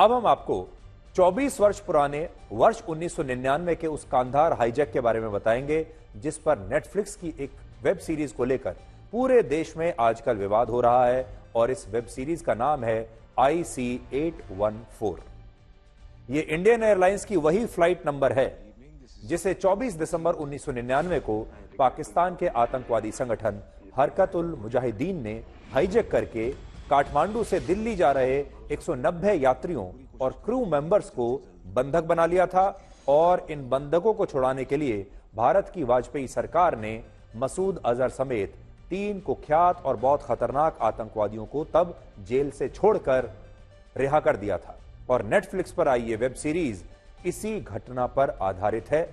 अब हम आपको 24 वर्ष पुराने वर्ष 1999 के उस कांधार हाईजैक के बारे में बताएंगे, जिस पर नेटफ्लिक्स की एक वेब सीरीज को लेकर पूरे देश में आजकल विवाद हो रहा है। और इस वेब सीरीज का नाम है IC-814। ये इंडियन एयरलाइंस की वही फ्लाइट नंबर है जिसे 24 दिसंबर 1999 को पाकिस्तान के आतंकवादी संगठन हरकत-उल मुजाहिदीन ने हाईजैक करके काठमांडू से दिल्ली जा रहे 190 यात्रियों और क्रू मेंबर्स को बंधक बना लिया था। और इन बंधकों को छुड़ाने के लिए भारत की वाजपेयी सरकार ने मसूद अजहर समेत 3 कुख्यात और बहुत खतरनाक आतंकवादियों को तब जेल से छोड़कर रिहा कर दिया था। और नेटफ्लिक्स पर आई ये वेब सीरीज इसी घटना पर आधारित है।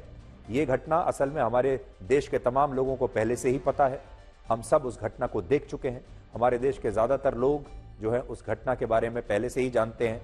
यह घटना असल में हमारे देश के तमाम लोगों को पहले से ही पता है। हम सब उस घटना को देख चुके हैं। हमारे देश के ज्यादातर लोग जो है उस घटना के बारे में पहले से ही जानते हैं।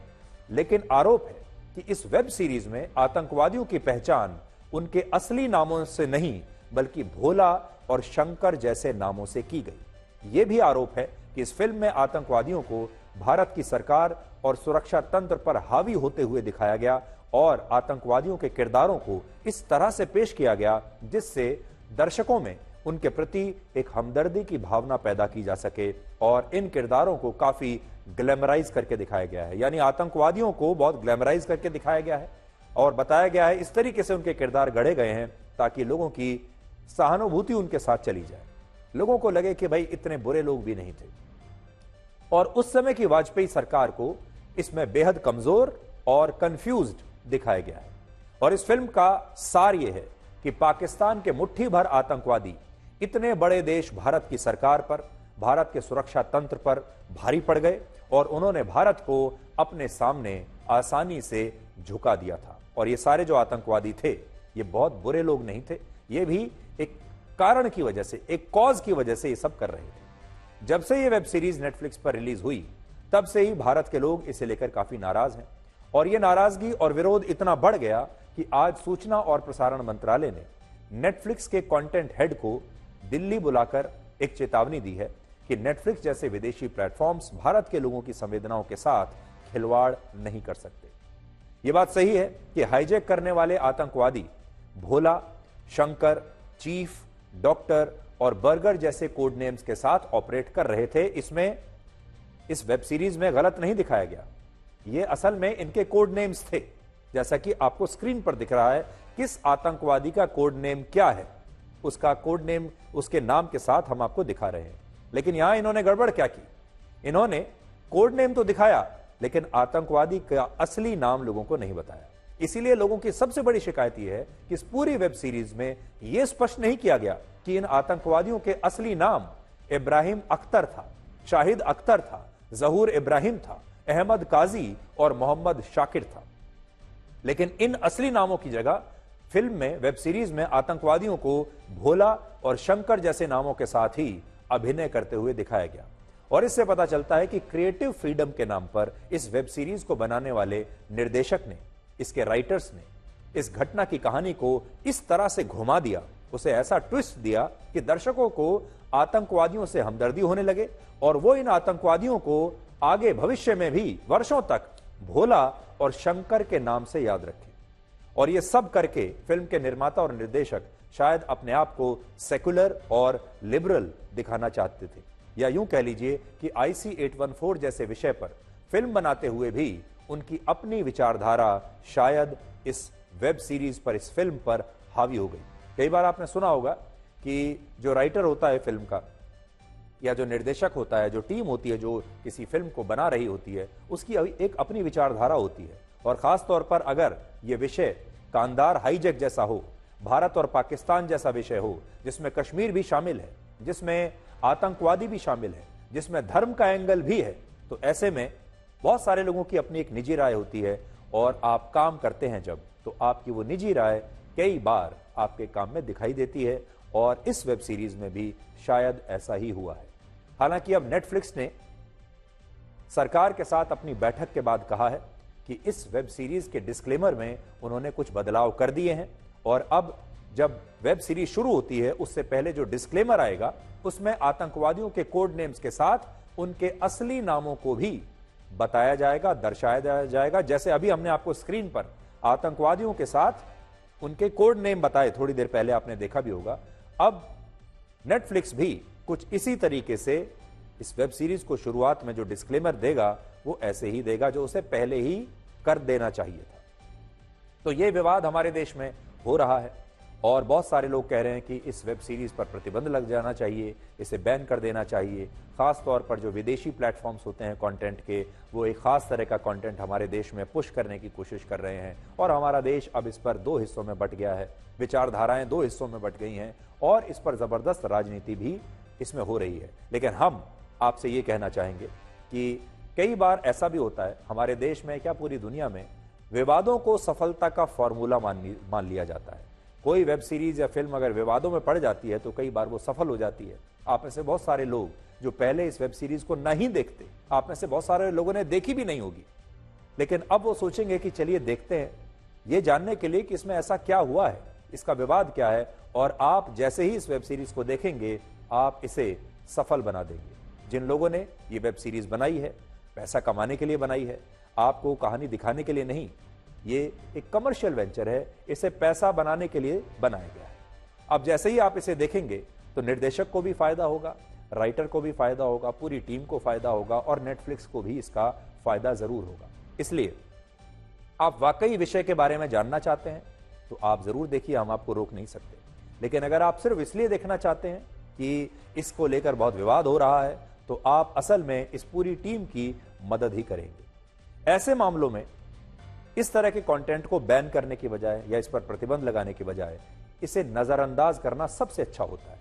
लेकिन आरोप है कि इस वेब सीरीज में आतंकवादियों की पहचान उनके असली नामों से नहीं बल्कि भोला और शंकर जैसे नामों से की गई। यह भी आरोप है कि इस फिल्म में आतंकवादियों को भारत की सरकार और सुरक्षा तंत्र पर हावी होते हुए दिखाया गया और आतंकवादियों के किरदारों को इस तरह से पेश किया गया जिससे दर्शकों में उनके प्रति एक हमदर्दी की भावना पैदा की जा सके। और इन किरदारों को काफी ग्लैमराइज करके दिखाया गया है, यानी आतंकवादियों को बहुत ग्लैमराइज करके दिखाया गया है और बताया गया है, इस तरीके से उनके किरदार गढ़े गए हैं ताकि लोगों की सहानुभूति उनके साथ चली जाए, लोगों को लगे कि भाई इतने बुरे लोग भी नहीं थे। और उस समय की वाजपेयी सरकार को इसमें बेहद कमजोर और कंफ्यूज्ड दिखाया गया है। और इस फिल्म का सार यह है कि पाकिस्तान के मुट्ठी भर आतंकवादी इतने बड़े देश भारत की सरकार पर, भारत के सुरक्षा तंत्र पर भारी पड़ गए और उन्होंने भारत को अपने सामने आसानी से झुका दिया था। और ये सारे जो आतंकवादी थे ये बहुत बुरे लोग नहीं थे, ये भी एक कारण की वजह से, एक कॉज की वजह से ये सब कर रहे थे। जब से ये वेब सीरीज नेटफ्लिक्स पर रिलीज हुई तब से ही भारत के लोग इसे लेकर काफी नाराज हैं। और यह नाराजगी और विरोध इतना बढ़ गया कि आज सूचना और प्रसारण मंत्रालय ने नेटफ्लिक्स के कंटेंट हेड को दिल्ली बुलाकर एक चेतावनी दी है कि नेटफ्लिक्स जैसे विदेशी प्लेटफॉर्म्स भारत के लोगों की संवेदनाओं के साथ खिलवाड़ नहीं कर सकते। यह बात सही है कि हाईजैक करने वाले आतंकवादी भोला, शंकर, चीफ, डॉक्टर और बर्गर जैसे कोड नेम्स के साथ ऑपरेट कर रहे थे। इसमें इस वेब सीरीज में गलत नहीं दिखाया गया, ये असल में इनके कोड नेम्स थे। जैसा कि आपको स्क्रीन पर दिख रहा है, किस आतंकवादी का कोड नेम क्या है, उसका कोड नेम उसके नाम के साथ हम आपको दिखा रहे हैं। लेकिन यहां इन्होंने गड़बड़ क्या की, इन्होंने कोड नेम तो दिखाया लेकिन आतंकवादी का असली नाम लोगों को नहीं बताया। इसीलिए लोगों की सबसे बड़ी शिकायत यह है कि इस पूरी वेब सीरीज में यह स्पष्ट नहीं किया गया कि इन आतंकवादियों के असली नाम इब्राहिम अख्तर था, शाहिद अख्तर था, जहूर इब्राहिम था, अहमद काजी और मोहम्मद शाकिर था। लेकिन इन असली नामों की जगह फिल्म में, वेब सीरीज में आतंकवादियों को भोला और शंकर जैसे नामों के साथ ही अभिनय करते हुए दिखाया गया। और इससे पता चलता है कि क्रिएटिव फ्रीडम के नाम पर इस वेब सीरीज को बनाने वाले निर्देशक ने, इसके राइटर्स ने इस घटना की कहानी को इस तरह से घुमा दिया, उसे ऐसा ट्विस्ट दिया कि दर्शकों को आतंकवादियों से हमदर्दी होने लगे और वो इन आतंकवादियों को आगे भविष्य में भी वर्षों तक भोला और शंकर के नाम से याद रखें। और ये सब करके फिल्म के निर्माता और निर्देशक शायद अपने आप को सेकुलर और लिबरल दिखाना चाहते थे, या यूं कह लीजिए कि IC-814 जैसे विषय पर फिल्म बनाते हुए भी उनकी अपनी विचारधारा शायद इस वेब सीरीज पर, इस फिल्म पर हावी हो गई। कई बार आपने सुना होगा कि जो राइटर होता है फिल्म का, या जो निर्देशक होता है, जो टीम होती है जो किसी फिल्म को बना रही होती है, उसकी एक अपनी विचारधारा होती है। और खास तौर पर अगर यह विषय कांधार हाईजैक जैसा हो, भारत और पाकिस्तान जैसा विषय हो, जिसमें कश्मीर भी शामिल है, जिसमें आतंकवादी भी शामिल है, जिसमें धर्म का एंगल भी है, तो ऐसे में बहुत सारे लोगों की अपनी एक निजी राय होती है। और आप काम करते हैं जब, तो आपकी वो निजी राय कई बार आपके काम में दिखाई देती है। और इस वेब सीरीज में भी शायद ऐसा ही हुआ है। हालांकि अब नेटफ्लिक्स ने सरकार के साथ अपनी बैठक के बाद कहा है कि इस वेब सीरीज के डिस्क्लेमर में उन्होंने कुछ बदलाव कर दिए हैं। और अब जब वेब सीरीज शुरू होती है उससे पहले जो डिस्क्लेमर आएगा उसमें आतंकवादियों के कोड नेम्स के साथ उनके असली नामों को भी बताया जाएगा, दर्शाया जाएगा। जैसे अभी हमने आपको स्क्रीन पर आतंकवादियों के साथ उनके कोड नेम बताए, थोड़ी देर पहले आपने देखा भी होगा। अब नेटफ्लिक्स भी कुछ इसी तरीके से इस वेब सीरीज को शुरुआत में जो डिस्क्लेमर देगा वो ऐसे ही देगा, जो उसे पहले ही कर देना चाहिए था। तो ये विवाद हमारे देश में हो रहा है और बहुत सारे लोग कह रहे हैं कि इस वेब सीरीज पर प्रतिबंध लग जाना चाहिए, इसे बैन कर देना चाहिए। खास तौर पर जो विदेशी प्लेटफॉर्म्स होते हैं कंटेंट के, वो एक खास तरह का कंटेंट हमारे देश में पुश करने की कोशिश कर रहे हैं और हमारा देश अब इस पर दो हिस्सों में बंट गया है। विचारधाराएं दो हिस्सों में बंट गई हैं और इस पर जबरदस्त राजनीति भी इसमें हो रही है। लेकिन हम आपसे ये कहना चाहेंगे कि कई बार ऐसा भी होता है हमारे देश में, क्या पूरी दुनिया में, विवादों को सफलता का फॉर्मूला मान लिया जाता है। कोई वेब सीरीज या फिल्म अगर विवादों में पड़ जाती है तो कई बार वो सफल हो जाती है। आप में से बहुत सारे लोग जो पहले इस वेब सीरीज को नहीं देखते, आप में से बहुत सारे लोगों ने देखी भी नहीं होगी, लेकिन अब वो सोचेंगे कि चलिए देखते हैं, ये जानने के लिए कि इसमें ऐसा क्या हुआ है, इसका विवाद क्या है। और आप जैसे ही इस वेब सीरीज को देखेंगे आप इसे सफल बना देंगे। जिन लोगों ने ये वेब सीरीज बनाई है पैसा कमाने के लिए बनाई है, आपको कहानी दिखाने के लिए नहीं। ये एक कमर्शियल वेंचर है, इसे पैसा बनाने के लिए बनाया गया है। अब जैसे ही आप इसे देखेंगे तो निर्देशक को भी फायदा होगा, राइटर को भी फायदा होगा, पूरी टीम को फायदा होगा और नेटफ्लिक्स को भी इसका फायदा जरूर होगा। इसलिए आप वाकई विषय के बारे में जानना चाहते हैं तो आप जरूर देखिए, हम आपको रोक नहीं सकते। लेकिन अगर आप सिर्फ इसलिए देखना चाहते हैं कि इसको लेकर बहुत विवाद हो रहा है तो आप असल में इस पूरी टीम की मदद ही करेंगे। ऐसे मामलों में इस तरह के कंटेंट को बैन करने की बजाय या इस पर प्रतिबंध लगाने की बजाय इसे नजरअंदाज करना सबसे अच्छा होता है,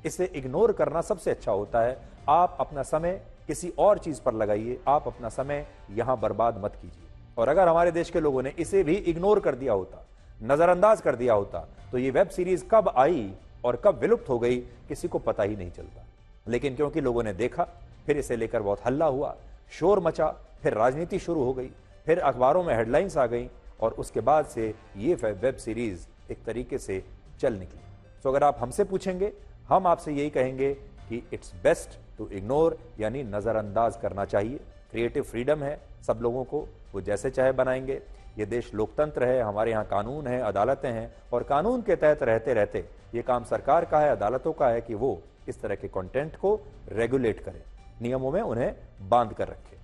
इसे इग्नोर करना सबसे अच्छा होता है। आप अपना समय किसी और चीज पर लगाइए, आप अपना समय यहां बर्बाद मत कीजिए। और अगर हमारे देश के लोगों ने इसे भी इग्नोर कर दिया होता, नजरअंदाज कर दिया होता, तो ये वेब सीरीज कब आई और कब विलुप्त हो गई किसी को पता ही नहीं चलता। लेकिन क्योंकि लोगों ने देखा, फिर इसे लेकर बहुत हल्ला हुआ, शोर मचा, फिर राजनीति शुरू हो गई, फिर अखबारों में हेडलाइंस आ गई और उसके बाद से ये वेब सीरीज एक तरीके से चल निकली। तो अगर आप हमसे पूछेंगे, हम आपसे यही कहेंगे कि इट्स बेस्ट टू इग्नोर, यानी नजरअंदाज करना चाहिए। क्रिएटिव फ्रीडम है सब लोगों को, वो जैसे चाहे बनाएंगे। ये देश लोकतंत्र है, हमारे यहाँ कानून है, अदालतें हैं और कानून के तहत रहते रहते ये काम सरकार का है, अदालतों का है कि वो इस तरह के कंटेंट को रेगुलेट करें, नियमों में उन्हें बांध कर रखें।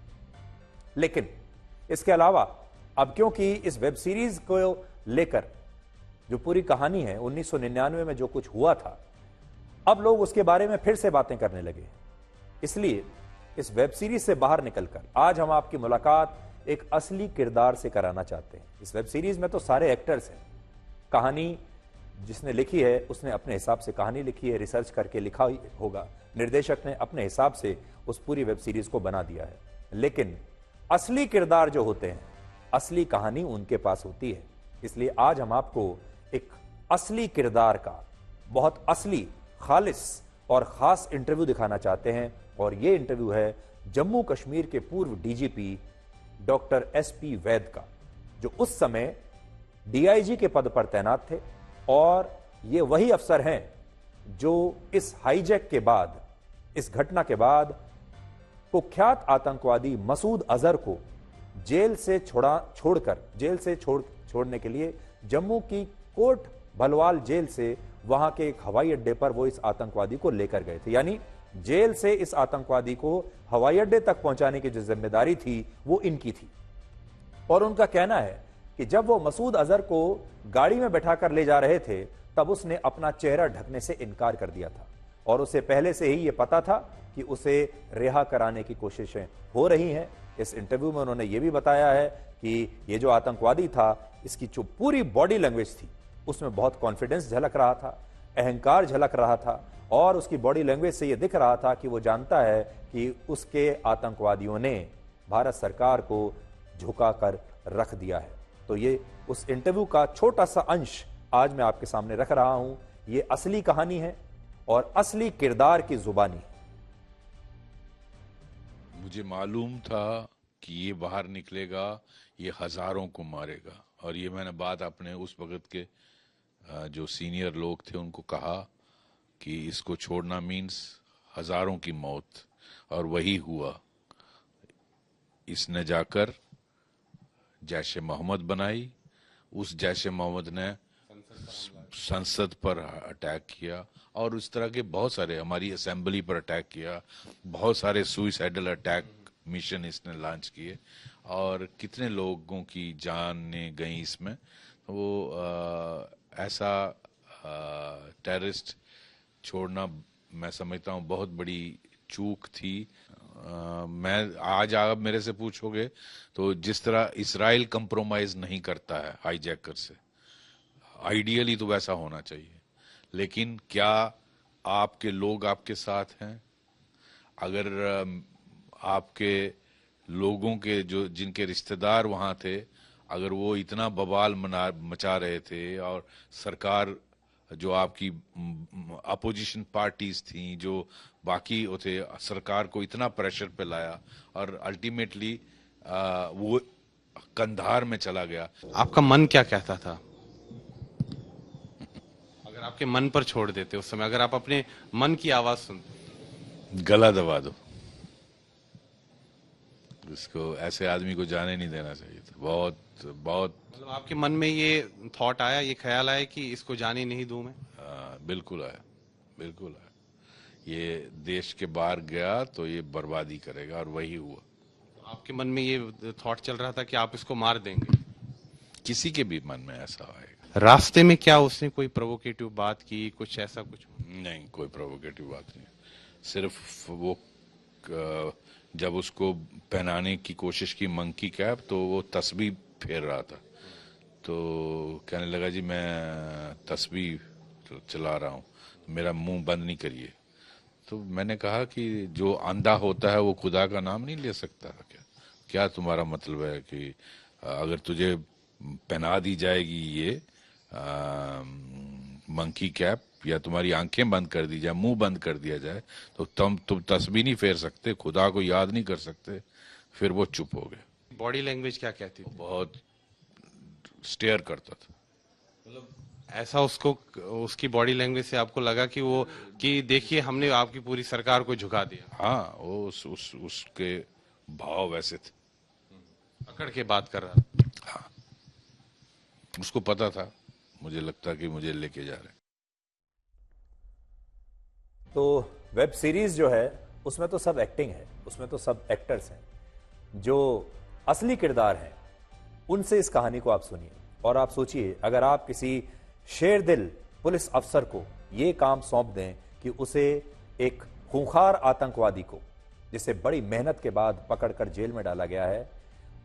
लेकिन इसके अलावा अब क्योंकि इस वेब सीरीज को लेकर जो पूरी कहानी है 1999 में जो कुछ हुआ था, अब लोग उसके बारे में फिर से बातें करने लगे। इसलिए इस वेब सीरीज से बाहर निकलकर आज हम आपकी मुलाकात एक असली किरदार से कराना चाहते हैं। इस वेब सीरीज में तो सारे एक्टर्स हैं, कहानी जिसने लिखी है उसने अपने हिसाब से कहानी लिखी है, रिसर्च करके लिखा होगा, निर्देशक ने अपने हिसाब से उस पूरी वेब सीरीज को बना दिया है। लेकिन असली किरदार जो होते हैं, असली कहानी उनके पास होती है। इसलिए आज हम आपको एक असली किरदार का बहुत असली, खालिस और खास इंटरव्यू दिखाना चाहते हैं और यह इंटरव्यू है जम्मू कश्मीर के पूर्व डीजीपी डॉक्टर SP वैद का, जो उस समय DIG के पद पर तैनात थे और ये वही अफसर हैं जो इस हाईजैक के बाद, इस घटना के बाद कुख्यात आतंकवादी मसूद अजहर को जेल से छोड़ने के लिए जम्मू की कोट भलवाल जेल से वहां के एक हवाई अड्डे पर वो इस आतंकवादी को लेकर गए थे। यानी जेल से इस आतंकवादी को हवाई अड्डे तक पहुंचाने की जो जिम्मेदारी थी वो इनकी थी। और उनका कहना है कि जब वो मसूद अजहर को गाड़ी में बैठाकर ले जा रहे थे तब उसने अपना चेहरा ढकने से इनकार कर दिया था और उसे पहले से ही ये पता था कि उसे रिहा कराने की कोशिशें हो रही हैं। इस इंटरव्यू में उन्होंने ये भी बताया है कि ये जो आतंकवादी था, इसकी जो पूरी बॉडी लैंग्वेज थी उसमें बहुत कॉन्फिडेंस झलक रहा था, अहंकार झलक रहा था और उसकी बॉडी लैंग्वेज से यह दिख रहा था कि वो जानता है कि उसके आतंकवादियों ने भारत सरकार को झुका कर रख दिया है। तो ये उस इंटरव्यू का छोटा सा अंश आज मैं आपके सामने रख रहा हूं। ये असली कहानी है और असली किरदार की जुबानी। मुझे मालूम था कि ये बाहर निकलेगा, ये हजारों को मारेगा और ये मैंने बात अपने उस वक्त के जो सीनियर लोग थे उनको कहा कि इसको छोड़ना मीन्स हजारों की मौत, और वही हुआ। इसने जाकर जैश ए मोहम्मद बनाई। उस जैश ए मोहम्मद ने संसद पर अटैक किया और उस तरह के बहुत सारे, हमारी असेंबली पर अटैक किया, बहुत सारे सुइसाइडल अटैक मिशन इसने लॉन्च किए और कितने लोगों की जानें गई इसमें। वो ऐसा टेररिस्ट छोड़ना मैं समझता हूँ बहुत बड़ी चूक थी। मैं आज आप मेरे से पूछोगे तो जिस तरह इजराइल कंप्रोमाइज नहीं करता है हाईजैकर से, आइडियली तो वैसा होना चाहिए, लेकिन क्या आपके लोग आपके साथ हैं? अगर आपके लोगों के जो जिनके रिश्तेदार वहां थे, अगर वो इतना बवाल मचा रहे थे और सरकार जो आपकी अपोजिशन पार्टीज थी, जो बाकी वो थे, सरकार को इतना प्रेशर पे लाया और अल्टीमेटली वो कंधार में चला गया। आपका मन क्या कहता था? अगर आपके मन पर छोड़ देते उस समय, अगर आप अपने मन की आवाज सुनते? गला दबा दो, इसको ऐसे आदमी को जाने नहीं देना चाहिए था। बहुत बहुत मतलब आपके मन में ये थॉट आया, ये ख्याल आया कि इसको जाने नहीं दूं मैं? बिल्कुल आया, बिल्कुल आया। ये देश के बाहर गया तो ये बर्बादी करेगा और वही हुआ। आपके मन में ये थॉट चल रहा था कि आप इसको मार देंगे? किसी के भी मन में ऐसा आएगा। रास्ते में क्या उसने कोई प्रोवोकेटिव बात की, कुछ ऐसा कुछ? नहीं, कोई प्रोवोकेटिव बात नहीं। सिर्फ वो जब उसको पहनाने की कोशिश की मंकी कैप, तो वो तस्बीह फेर रहा था, तो कहने लगा जी मैं तस्बीह चला रहा हूँ, मेरा मुंह बंद नहीं करिए। तो मैंने कहा कि जो अंधा होता है वो खुदा का नाम नहीं ले सकता क्या तुम्हारा मतलब है कि अगर तुझे पहना दी जाएगी ये मंकी कैप या तुम्हारी आंखें बंद कर दी जाए, मुंह बंद कर दिया जाए, तो तुम तस्बीह नहीं फेर सकते, खुदा को याद नहीं कर सकते। फिर वो चुप हो गए। बॉडी लैंग्वेज क्या कहती थी? बहुत स्टेयर करता था। मतलब ऐसा उसको, उसकी बॉडी लैंग्वेज से आपको लगा कि वो, कि देखिए हमने आपकी पूरी सरकार को झुका दिया? हाँ, वो उसके भाव वैसे थे, अकड़ के बात कर रहा। हाँ, उसको पता था, मुझे लगता कि मुझे लेके जा रहे। तो वेब सीरीज जो है उसमें तो सब एक्टिंग है, उसमें तो सब एक्टर्स हैं। जो असली किरदार हैं उनसे इस कहानी को आप सुनिए और आप सोचिए, अगर आप किसी शेर दिल पुलिस अफसर को यह काम सौंप दें कि उसे एक खूंखार आतंकवादी को, जिसे बड़ी मेहनत के बाद पकड़कर जेल में डाला गया है,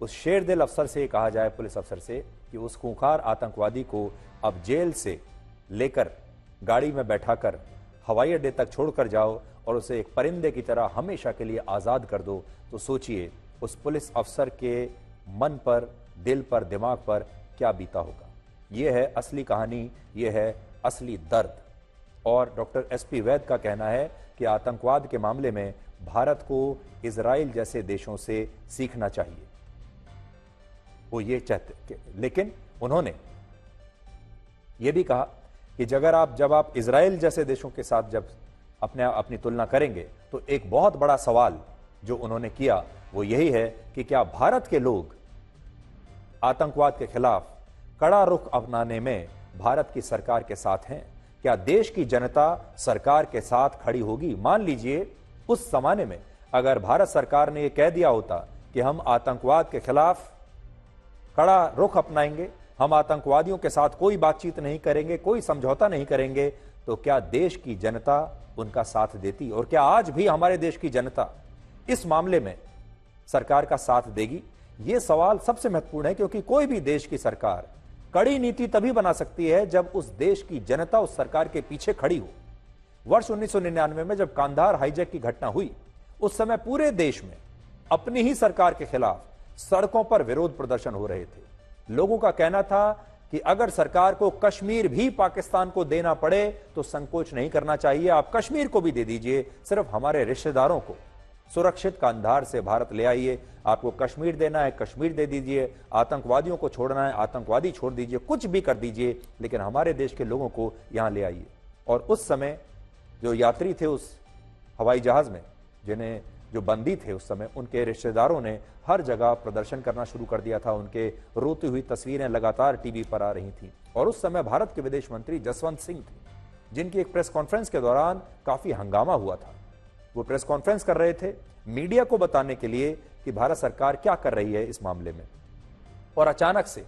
उस शेर दिल अफसर से कहा जाए, पुलिस अफसर से, कि उस खूंखार आतंकवादी को अब जेल से लेकर गाड़ी में बैठाकर हवाई अड्डे तक छोड़कर जाओ और उसे एक परिंदे की तरह हमेशा के लिए आजाद कर दो, तो सोचिए उस पुलिस अफसर के मन पर, दिल पर, दिमाग पर क्या बीता होगा। यह है असली कहानी, यह है असली दर्द। और डॉक्टर एसपी वैद का कहना है कि आतंकवाद के मामले में भारत को इजराइल जैसे देशों से सीखना चाहिए। वो ये चाहते, लेकिन उन्होंने ये भी कहा कि जब आप इजराइल जैसे देशों के साथ जब अपनी तुलना करेंगे, तो एक बहुत बड़ा सवाल जो उन्होंने किया वो यही है कि क्या भारत के लोग आतंकवाद के खिलाफ कड़ा रुख अपनाने में भारत की सरकार के साथ हैं? क्या देश की जनता सरकार के साथ खड़ी होगी? मान लीजिए उस जमाने में अगर भारत सरकार ने यह कह दिया होता कि हम आतंकवाद के खिलाफ कड़ा रुख अपनाएंगे, हम आतंकवादियों के साथ कोई बातचीत नहीं करेंगे, कोई समझौता नहीं करेंगे, तो क्या देश की जनता उनका साथ देती? और क्या आज भी हमारे देश की जनता इस मामले में सरकार का साथ देगी? यह सवाल सबसे महत्वपूर्ण है, क्योंकि कोई भी देश की सरकार कड़ी नीति तभी बना सकती है जब उस देश की जनता उस सरकार के पीछे खड़ी हो। वर्ष 1999 में जब कांधार हाईजैक की घटना हुई, उस समय पूरे देश में अपनी ही सरकार के खिलाफ सड़कों पर विरोध प्रदर्शन हो रहे थे। लोगों का कहना था कि अगर सरकार को कश्मीर भी पाकिस्तान को देना पड़े तो संकोच नहीं करना चाहिए, आप कश्मीर को भी दे दीजिए, सिर्फ हमारे रिश्तेदारों को सुरक्षित कांधार से भारत ले आइए। आपको कश्मीर देना है, कश्मीर दे दीजिए, आतंकवादियों को छोड़ना है, आतंकवादी छोड़ दीजिए, कुछ भी कर दीजिए, लेकिन हमारे देश के लोगों को यहां ले आइए। और उस समय जो यात्री थे उस हवाई जहाज में, जो बंदी थे उस समय, उनके रिश्तेदारों ने हर जगह प्रदर्शन करना शुरू कर दिया था। उनके रोती हुई तस्वीरें लगातार टीवी पर आ रही थी। और उस समय भारत के विदेश मंत्री जसवंत सिंह थे, जिनकी एक प्रेस कॉन्फ्रेंस के दौरान काफी हंगामा हुआ था। वो प्रेस कॉन्फ्रेंस कर रहे थे मीडिया को बताने के लिए कि भारत सरकार क्या कर रही है इस मामले में। और अचानक से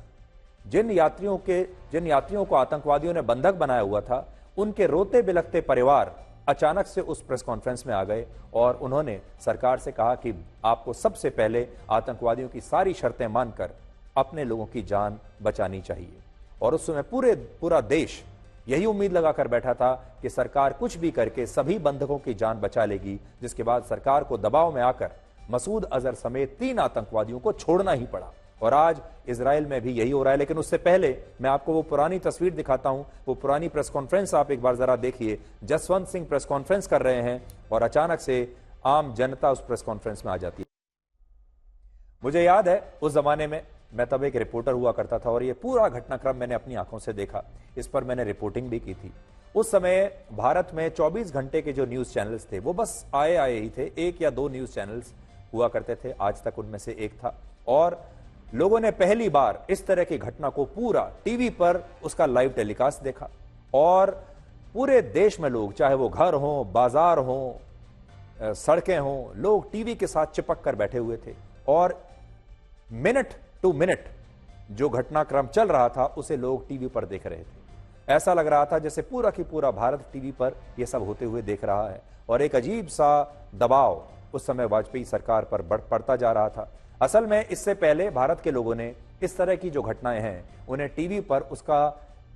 जिन यात्रियों को आतंकवादियों ने बंधक बनाया हुआ था, उनके रोते बिलखते परिवार अचानक से उस प्रेस कॉन्फ्रेंस में आ गए और उन्होंने सरकार से कहा कि आपको सबसे पहले आतंकवादियों की सारी शर्तें मानकर अपने लोगों की जान बचानी चाहिए। और उस समय पूरा देश यही उम्मीद लगाकर बैठा था कि सरकार कुछ भी करके सभी बंधकों की जान बचा लेगी, जिसके बाद सरकार को दबाव में आकर मसूद अजहर समेत 3 आतंकवादियों को छोड़ना ही पड़ा। और आज इजराइल में भी यही हो रहा है। लेकिन उससे पहले मैं आपको वो पुरानी तस्वीर दिखाता हूं, वो पुरानी प्रेस कॉन्फ्रेंस आप एक बार जरा देखिए। जसवंत सिंह प्रेस कॉन्फ्रेंस कर रहे हैं और अचानक से आम जनता उस प्रेस कॉन्फ्रेंस में आ जाती है। मुझे याद है उस जमाने में मैं तब एक रिपोर्टर हुआ करता था और ये पूरा घटनाक्रम मैंने अपनी आंखों से देखा। इस पर मैंने रिपोर्टिंग भी की थी। उस समय भारत में 24 घंटे के जो न्यूज चैनल्स थे वो बस आए ही थे। 1 या 2 न्यूज चैनल्स हुआ करते थे, आज तक उनमें से एक था। और लोगों ने पहली बार इस तरह की घटना को पूरा टीवी पर उसका लाइव टेलीकास्ट देखा। और पूरे देश में लोग, चाहे वो घर हो, बाजार हो, सड़कें हो, लोग टीवी के साथ चिपक कर बैठे हुए थे और मिनट टू मिनट जो घटनाक्रम चल रहा था उसे लोग टीवी पर देख रहे थे। ऐसा लग रहा था जैसे पूरा की पूरा भारत टीवी पर यह सब होते हुए देख रहा है। और एक अजीब सा दबाव उस समय वाजपेयी सरकार पर बढ़ता जा रहा था। असल में इससे पहले भारत के लोगों ने इस तरह की जो घटनाएं हैं उन्हें टीवी पर उसका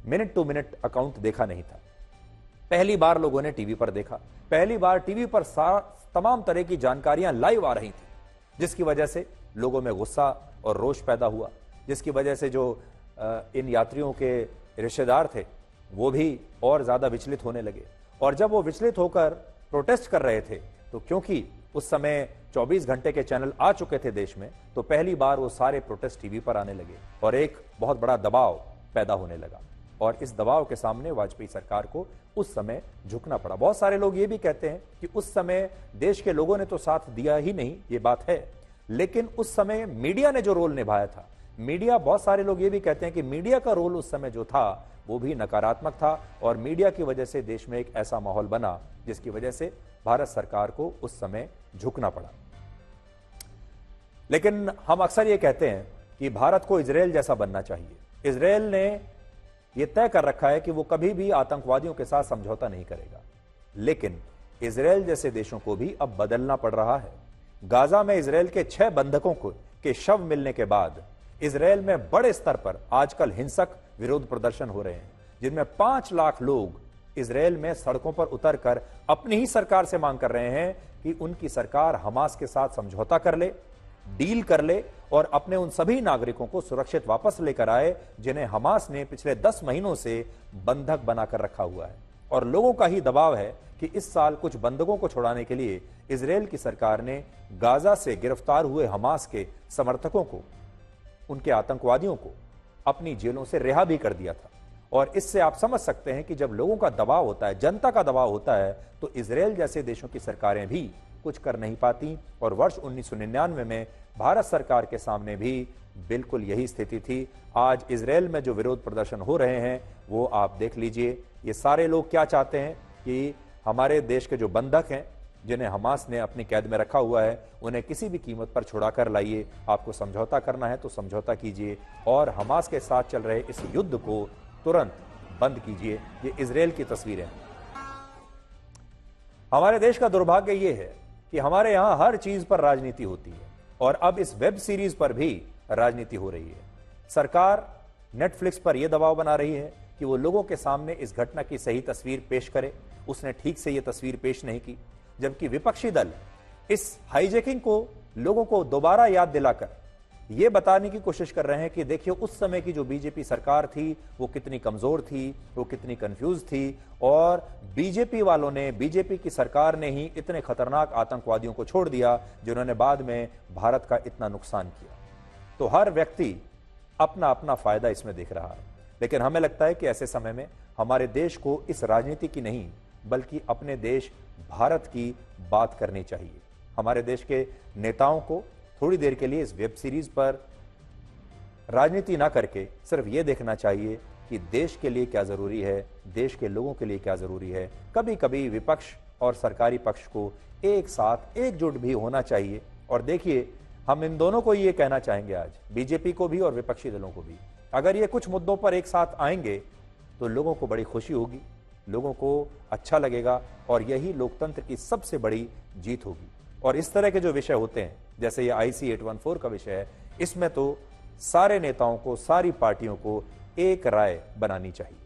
मिनट टू मिनट अकाउंट देखा नहीं था। पहली बार लोगों ने टीवी पर देखा। पहली बार टीवी पर तमाम तरह की जानकारियां लाइव आ रही थी, जिसकी वजह से लोगों में गुस्सा और रोष पैदा हुआ, जिसकी वजह से जो इन यात्रियों के रिश्तेदार थे वो भी और ज्यादा विचलित होने लगे। और जब वो विचलित होकर प्रोटेस्ट कर रहे थे तो क्योंकि उस समय 24 घंटे के चैनल आ चुके थे देश में, तो पहली बार वो सारे प्रोटेस्ट टीवी पर आने लगे और एक बहुत बड़ा दबाव पैदा होने लगा। और इस दबाव के सामने वाजपेयी सरकार को उस समय झुकना पड़ा। बहुत सारे लोग ये भी कहते हैं कि उस समय देश के लोगों ने तो साथ दिया ही नहीं, ये बात है, लेकिन उस समय मीडिया ने जो रोल निभाया था, बहुत सारे लोग ये भी कहते हैं कि मीडिया का रोल उस समय जो था वो भी नकारात्मक था। और मीडिया की वजह से देश में एक ऐसा माहौल बना जिसकी वजह से भारत सरकार को उस समय झुकना पड़ा। लेकिन हम अक्सर ये कहते हैं कि भारत को इजराइल जैसा बनना चाहिए। इजराइल ने यह तय कर रखा है कि वो कभी भी आतंकवादियों के साथ समझौता नहीं करेगा, लेकिन इजराइल जैसे देशों को भी अब बदलना पड़ रहा है। गाजा में इजराइल के 6 बंधकों के शव मिलने के बाद इजराइल में बड़े स्तर पर आजकल हिंसक विरोध प्रदर्शन हो रहे हैं, जिनमें 5 लाख लोग इजराइल में सड़कों पर उतरकर अपनी ही सरकार से मांग कर रहे हैं कि उनकी सरकार हमास के साथ समझौता कर ले, डील कर ले और अपने उन सभी नागरिकों को सुरक्षित वापस लेकर आए जिन्हें हमास ने पिछले 10 महीनों से बंधक बनाकर रखा हुआ है। और लोगों का ही दबाव है कि इस साल कुछ बंधकों को छुड़ाने के लिए इजराइल की सरकार ने गाजा से गिरफ्तार हुए हमास के समर्थकों को, उनके आतंकवादियों को अपनी जेलों से रिहा भी कर दिया था। और इससे आप समझ सकते हैं कि जब लोगों का दबाव होता है, जनता का दबाव होता है, तो इजराइल जैसे देशों की सरकारें भी कुछ कर नहीं पाती। और वर्ष 1999 में भारत सरकार के सामने भी बिल्कुल यही स्थिति थी। आज इजराइल में जो विरोध प्रदर्शन हो रहे हैं वो आप देख लीजिए। ये सारे लोग क्या चाहते हैं कि हमारे देश के जो बंधक हैं, जिन्हें हमास ने अपनी कैद में रखा हुआ है, उन्हें किसी भी कीमत पर छुड़ा कर लाइए। आपको समझौता करना है तो समझौता कीजिए और हमास के साथ चल रहे इस युद्ध को तुरंत बंद कीजिए। ये इजराइल की तस्वीरें हैं। हमारे देश का दुर्भाग्य ये है कि हमारे यहां हर चीज पर राजनीति होती है और अब इस वेब सीरीज पर भी राजनीति हो रही है। सरकार नेटफ्लिक्स पर यह दबाव बना रही है कि वो लोगों के सामने इस घटना की सही तस्वीर पेश करे। उसने ठीक से यह तस्वीर पेश नहीं की, जबकि विपक्षी दल इस हाईजैकिंग को लोगों को दोबारा याद दिलाकर यह बताने की कोशिश कर रहे हैं कि देखिए उस समय की जो बीजेपी सरकार थी वो कितनी कमजोर थी, वो कितनी कंफ्यूज थी और बीजेपी वालों ने, बीजेपी की सरकार ने ही इतने खतरनाक आतंकवादियों को छोड़ दिया जिन्होंने बाद में भारत का इतना नुकसान किया। तो हर व्यक्ति अपना अपना फायदा इसमें देख रहा है। लेकिन हमें लगता है कि ऐसे समय में हमारे देश को इस राजनीति की नहीं बल्कि अपने देश भारत की बात करनी चाहिए। हमारे देश के नेताओं को थोड़ी देर के लिए इस वेब सीरीज पर राजनीति ना करके सिर्फ ये देखना चाहिए कि देश के लिए क्या जरूरी है, देश के लोगों के लिए क्या जरूरी है। कभी कभी विपक्ष और सरकारी पक्ष को एक साथ एकजुट भी होना चाहिए। और देखिए, हम इन दोनों को ये कहना चाहेंगे आज, बीजेपी को भी और विपक्षी दलों को भी, अगर ये कुछ मुद्दों पर एक साथ आएंगे तो लोगों को बड़ी खुशी होगी, लोगों को अच्छा लगेगा और यही लोकतंत्र की सबसे बड़ी जीत होगी। और इस तरह के जो विषय होते हैं, जैसे ये IC 814 का विषय है, इसमें तो सारे नेताओं को, सारी पार्टियों को एक राय बनानी चाहिए।